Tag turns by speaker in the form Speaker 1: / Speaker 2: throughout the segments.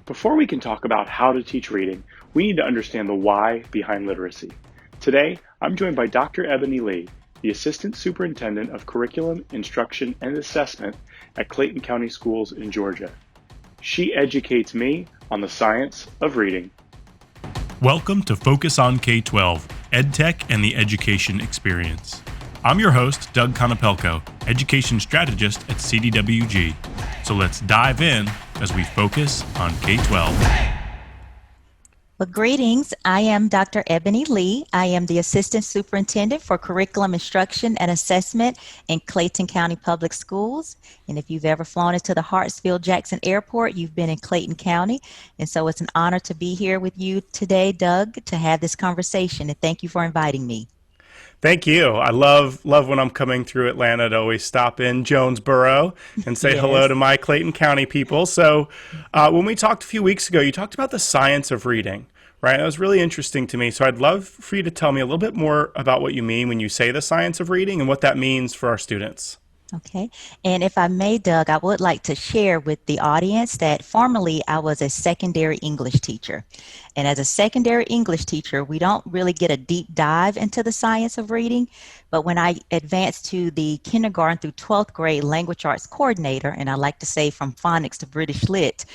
Speaker 1: Before we can talk about how to teach reading, we need to understand the why behind literacy. Today, I'm joined by Dr. Ebony Lee, the Assistant Superintendent of Curriculum, Instruction, and Assessment at Clayton County Schools in Georgia. She educates me on the science of reading.
Speaker 2: Welcome to Focus on K-12, EdTech and the Education Experience. I'm your host, Doug Konopelko, Education Strategist at CDWG. So let's dive in as we focus on K-12.
Speaker 3: Well, greetings. I am Dr. Ebony Lee. I am the Assistant Superintendent for Curriculum Instruction and Assessment in Clayton County Public Schools. And if you've ever flown into the Hartsfield-Jackson Airport, you've been in Clayton County. And so it's an honor to be here with you today, Doug, to have this conversation. And thank you for inviting me.
Speaker 2: Thank you. I love when I'm coming through Atlanta to always stop in Jonesboro and say hello to my Clayton County people. So when we talked a few weeks ago, you talked about the science of reading, right? That was really interesting to me. So I'd love for you to tell me a little bit more about what you mean when you say the science of reading and what that means for our students.
Speaker 3: Okay. And if I may, Doug, I would like to share with the audience that formerly I was a secondary English teacher. And as a secondary English teacher, we don't really get a deep dive into the science of reading. But when I advanced to the kindergarten through 12th grade language arts coordinator, and I like to say from phonics to British Lit,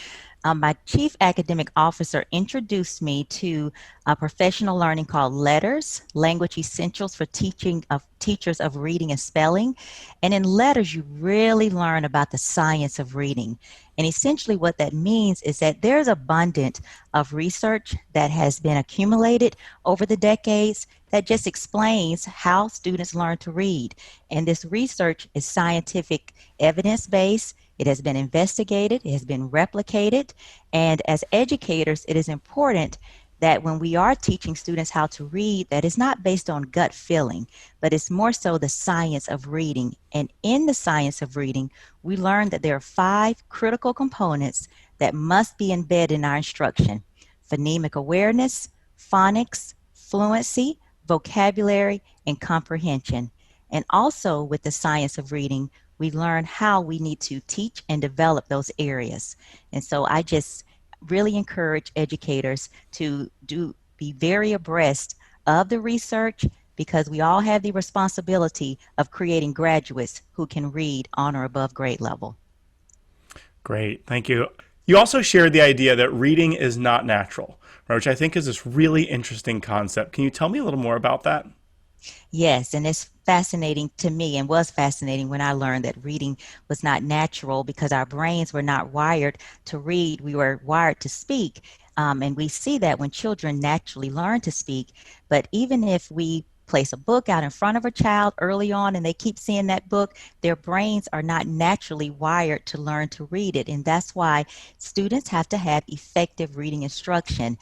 Speaker 3: my chief academic officer introduced me to a professional learning called LETTERS, Language Essentials for Teachers of Reading and Spelling. And in LETTERS, you really learn about the science of reading. And essentially what that means is that there's abundant of research that has been accumulated over the decades that just explains how students learn to read. And this research is scientific evidence-based. It has been investigated, it has been replicated, and as educators, it is important that when we are teaching students how to read, that it's not based on gut feeling, but it's more so the science of reading. And in the science of reading, we learn that there are 5 critical components that must be embedded in our instruction: phonemic awareness, phonics, fluency, vocabulary, and comprehension. And also with the science of reading, we learn how we need to teach and develop those areas. And so I just really encourage educators to be very abreast of the research, because we all have the responsibility of creating graduates who can read on or above grade level.
Speaker 2: Great, thank you. You also shared the idea that reading is not natural, right, which I think is this really interesting concept. Can you tell me a little more about that?
Speaker 3: Yes, and it's fascinating to me, and was fascinating when I learned that reading was not natural, because our brains were not wired to read. We were wired to speak. And we see that when children naturally learn to speak. But even if we place a book out in front of a child early on and they keep seeing that book, their brains are not naturally wired to learn to read it. And that's why students have to have effective reading instruction.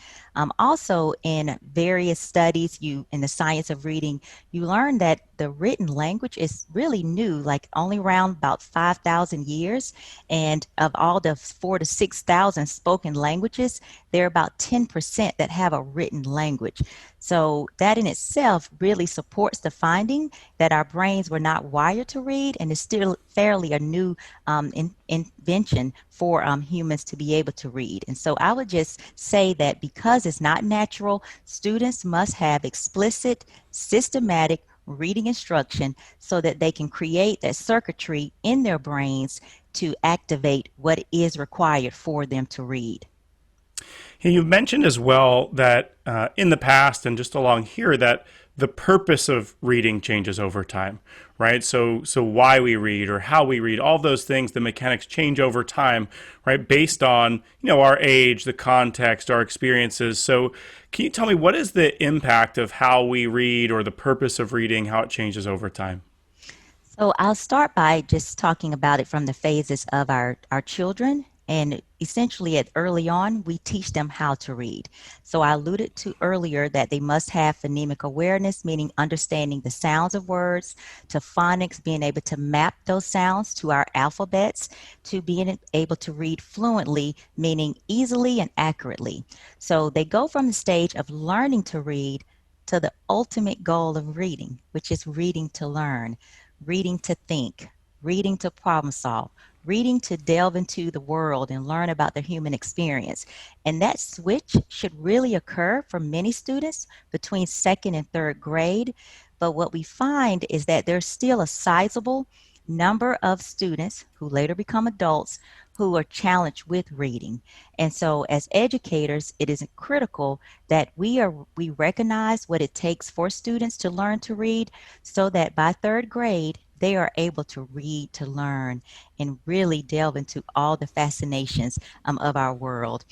Speaker 3: Also, in various studies, in the science of reading, you learn that the written language is really new, like only around about 5,000 years. And of all the 4,000 to 6,000 spoken languages, there are about 10% that have a written language. So that in itself really supports the finding that our brains were not wired to read, and is still fairly a new invention for humans to be able to read. And so I would just say that because it's not natural, students must have explicit, systematic reading instruction so that they can create that circuitry in their brains to activate what is required for them to read.
Speaker 2: You've mentioned as well that in the past and just along here that the purpose of reading changes over time, right? So why we read or how we read, all those things, the mechanics change over time, right? Based on, our age, the context, our experiences. So can you tell me, what is the impact of how we read or the purpose of reading, how it changes over time?
Speaker 3: So I'll start by just talking about it from the phases of our children. And essentially at early on, we teach them how to read. So I alluded to earlier that they must have phonemic awareness, meaning understanding the sounds of words, to phonics, being able to map those sounds to our alphabets, to being able to read fluently, meaning easily and accurately. So they go from the stage of learning to read to the ultimate goal of reading, which is reading to learn, reading to think, reading to problem solve, reading to delve into the world and learn about the human experience. And that switch should really occur for many students between second and third grade. But what we find is that there's still a sizable number of students who later become adults who are challenged with reading. And so as educators, it is critical that we recognize what it takes for students to learn to read so that by third grade, they are able to read, to learn, and really delve into all the fascinations of our world.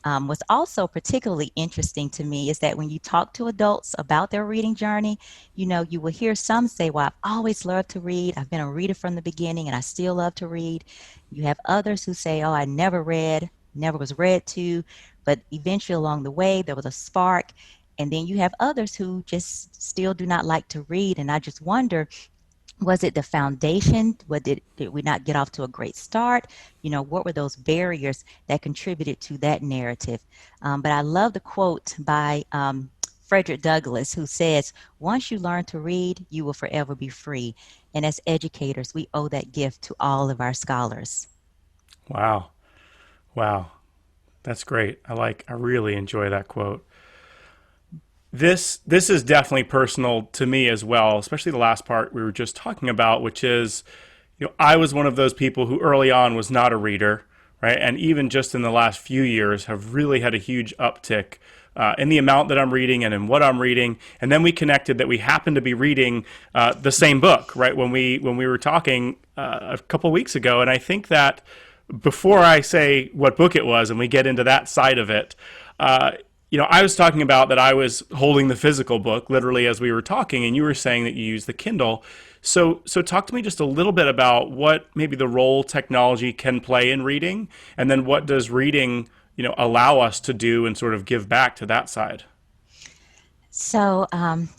Speaker 3: What's also particularly interesting to me is that when you talk to adults about their reading journey, you will hear some say, well, I've always loved to read. I've been a reader from the beginning and I still love to read. You have others who say, oh, I never read, never was read to, but eventually along the way, there was a spark. And then you have others who just still do not like to read. And I just wonder, was it the foundation? Did we not get off to a great start? What were those barriers that contributed to that narrative? But I love the quote by Frederick Douglass, who says, once you learn to read, you will forever be free. And as educators, we owe that gift to all of our scholars.
Speaker 2: Wow. Wow. That's great. I really enjoy that quote. This is definitely personal to me as well, especially the last part we were just talking about, which is, I was one of those people who early on was not a reader, right? And even just in the last few years have really had a huge uptick in the amount that I'm reading and in what I'm reading. And then we connected that we happened to be reading the same book, right? When we were talking a couple weeks ago. And I think that before I say what book it was and we get into that side of it, I was talking about that I was holding the physical book literally as we were talking, and you were saying that you use the Kindle. So talk to me just a little bit about what maybe the role technology can play in reading, and then what does reading, allow us to do and sort of give back to that side?
Speaker 3: So,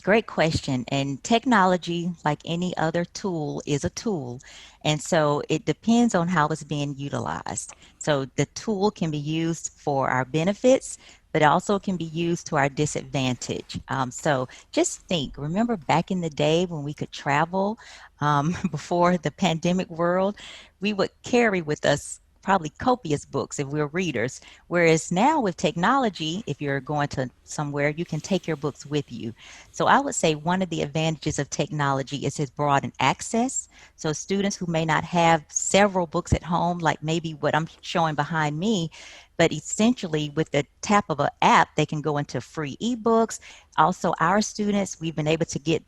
Speaker 3: great question. And technology, like any other tool, is a tool. And so it depends on how it's being utilized. So the tool can be used for our benefits, but also can be used to our disadvantage. So just remember back in the day when we could travel before the pandemic world, we would carry with us probably copious books if we're readers. Whereas now with technology, if you're going to somewhere, you can take your books with you. So I would say one of the advantages of technology is its broadened access. So students who may not have several books at home, like maybe what I'm showing behind me, but essentially with the tap of an app, they can go into free ebooks. Also, our students, we've been able to get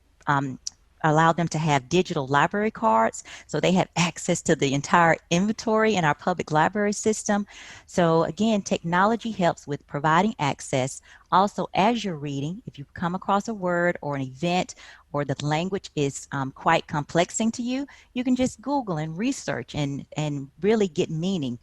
Speaker 3: allow them to have digital library cards, so they have access to the entire inventory in our public library system. So again, technology helps with providing access. Also, as you're reading, if you come across a word or an event or the language is quite complexing to you, you can just Google and research and really get meaning.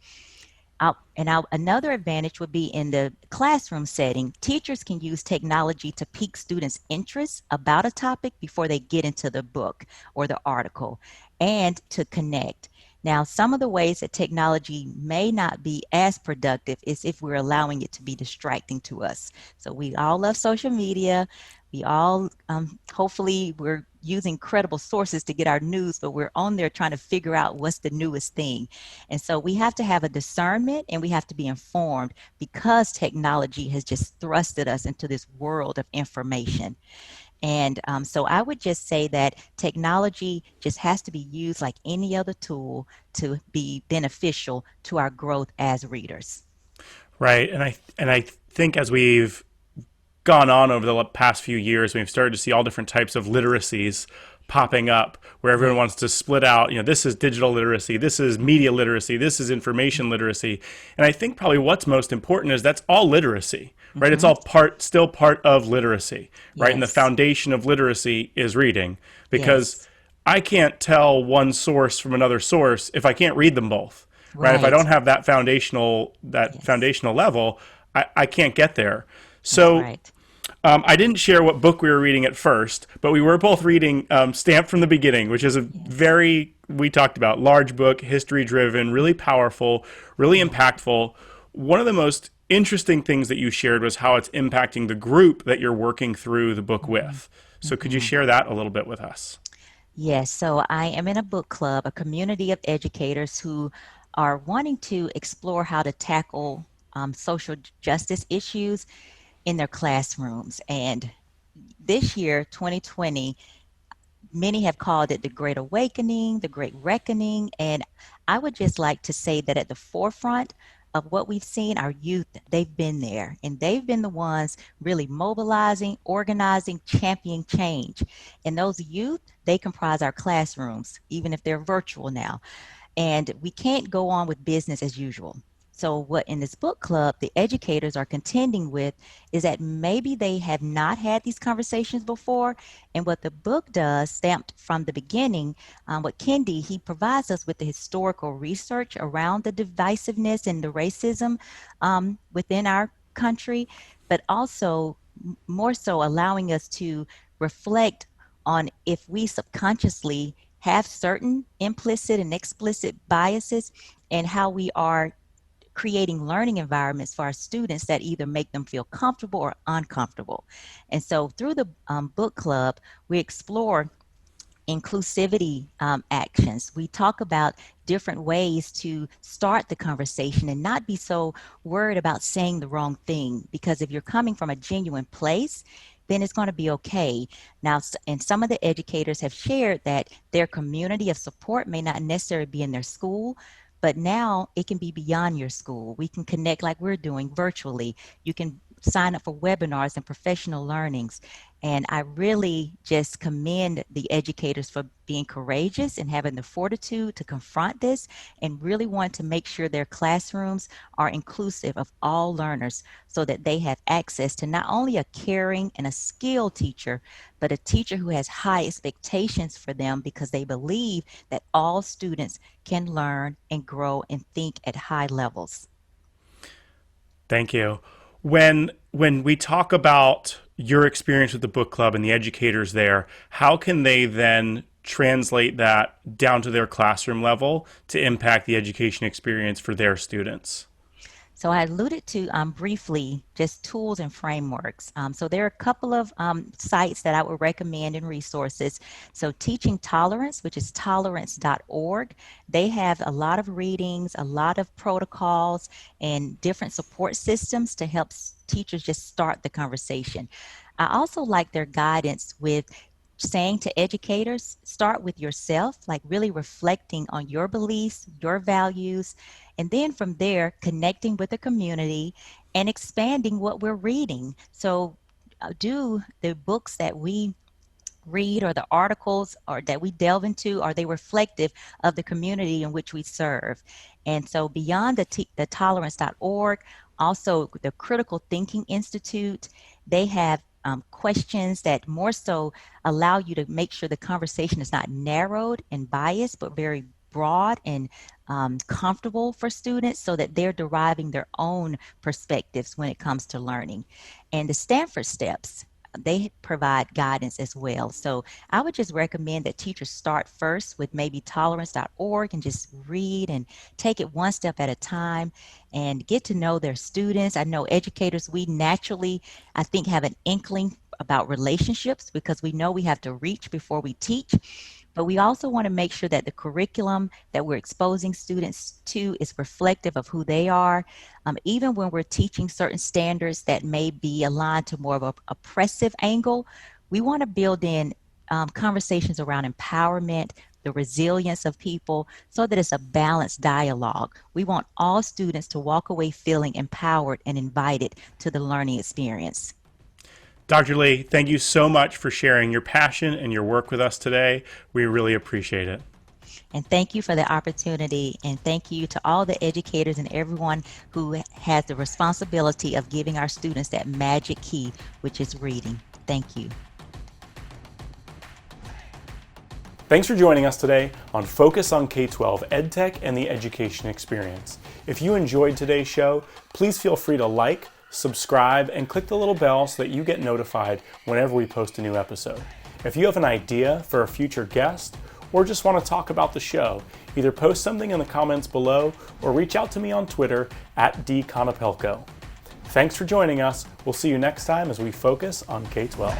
Speaker 3: Another advantage would be in the classroom setting. Teachers can use technology to pique students' interest about a topic before they get into the book or the article, and to connect. Now, some of the ways that technology may not be as productive is if we're allowing it to be distracting to us. So we all love social media. We all, hopefully we're using credible sources to get our news, but we're on there trying to figure out what's the newest thing. And so we have to have a discernment and we have to be informed because technology has just thrusted us into this world of information. And so I would just say that technology just has to be used like any other tool to be beneficial to our growth as readers.
Speaker 2: Right. And I think as we've gone on over the past few years, we've started to see all different types of literacies popping up where everyone wants to split out, this is digital literacy, this is media literacy, this is information literacy. And I think probably what's most important is that's all literacy, right? It's all still part of literacy, right? And the foundation of literacy is reading, because I can't tell one source from another source if I can't read them both, right? If I don't have that foundational level, I can't get there. So I didn't share what book we were reading at first, but we were both reading Stamped from the Beginning, which is a we talked about, large book, history-driven, really powerful, really impactful. One of the most interesting things that you shared was how it's impacting the group that you're working through the book with. So could you share that a little bit with us?
Speaker 3: Yes, so I am in a book club, a community of educators who are wanting to explore how to tackle social justice issues in their classrooms. And this year, 2020, many have called it the Great Awakening, the Great Reckoning. And I would just like to say that at the forefront of what we've seen, our youth, they've been there and they've been the ones really mobilizing, organizing, championing change. And those youth, they comprise our classrooms, even if they're virtual now. And we can't go on with business as usual. So, what in this book club the educators are contending with is that maybe they have not had these conversations before. And what the book does, stamped from the beginning, what Kendi, he provides us with the historical research around the divisiveness and the racism within our country, but also more so allowing us to reflect on if we subconsciously have certain implicit and explicit biases and how we are creating learning environments for our students that either make them feel comfortable or uncomfortable. And so through the book club, we explore inclusivity actions. We talk about different ways to start the conversation and not be so worried about saying the wrong thing. Because if you're coming from a genuine place, then it's going to be okay. Now, and some of the educators have shared that their community of support may not necessarily be in their school, but now it can be beyond your school. We can connect like we're doing virtually. You can sign up for webinars and professional learnings. And I really just commend the educators for being courageous and having the fortitude to confront this and really want to make sure their classrooms are inclusive of all learners so that they have access to not only a caring and a skilled teacher, but a teacher who has high expectations for them because they believe that all students can learn and grow and think at high levels.
Speaker 2: Thank you. When we talk about your experience with the book club and the educators there, how can they then translate that down to their classroom level to impact the education experience for their students?
Speaker 3: So I alluded to briefly just tools and frameworks. So there are a couple of sites that I would recommend and resources. So Teaching Tolerance, which is tolerance.org, they have a lot of readings, a lot of protocols, and different support systems to help teachers just start the conversation. I also like their guidance with saying to educators, start with yourself, like really reflecting on your beliefs, your values, and then from there, connecting with the community and expanding what we're reading. So, do the books that we read or the articles or that we delve into, are they reflective of the community in which we serve? And so beyond the tolerance.org, also the Critical Thinking Institute, they have questions that more so allow you to make sure the conversation is not narrowed and biased, but very broad and comfortable for students so that they're deriving their own perspectives when it comes to learning. And the Stanford Steps, they provide guidance as well. So I would just recommend that teachers start first with maybe tolerance.org and just read and take it one step at a time and get to know their students. I know educators, we naturally, I think, have an inkling about relationships because we know we have to reach before we teach. But we also want to make sure that the curriculum that we're exposing students to is reflective of who they are. Even when we're teaching certain standards that may be aligned to more of an oppressive angle, we want to build in conversations around empowerment, the resilience of people, so that it's a balanced dialogue. We want all students to walk away feeling empowered and invited to the learning experience.
Speaker 2: Dr. Lee, thank you so much for sharing your passion and your work with us today. We really appreciate it.
Speaker 3: And thank you for the opportunity. And thank you to all the educators and everyone who has the responsibility of giving our students that magic key, which is reading. Thank you.
Speaker 2: Thanks for joining us today on Focus on K-12 EdTech and the Education Experience. If you enjoyed today's show, please feel free to like, subscribe, and click the little bell so that you get notified whenever we post a new episode. If you have an idea for a future guest or just want to talk about the show, either post something in the comments below or reach out to me on Twitter at @dconopelco. Thanks for joining us. We'll see you next time as we focus on K-12.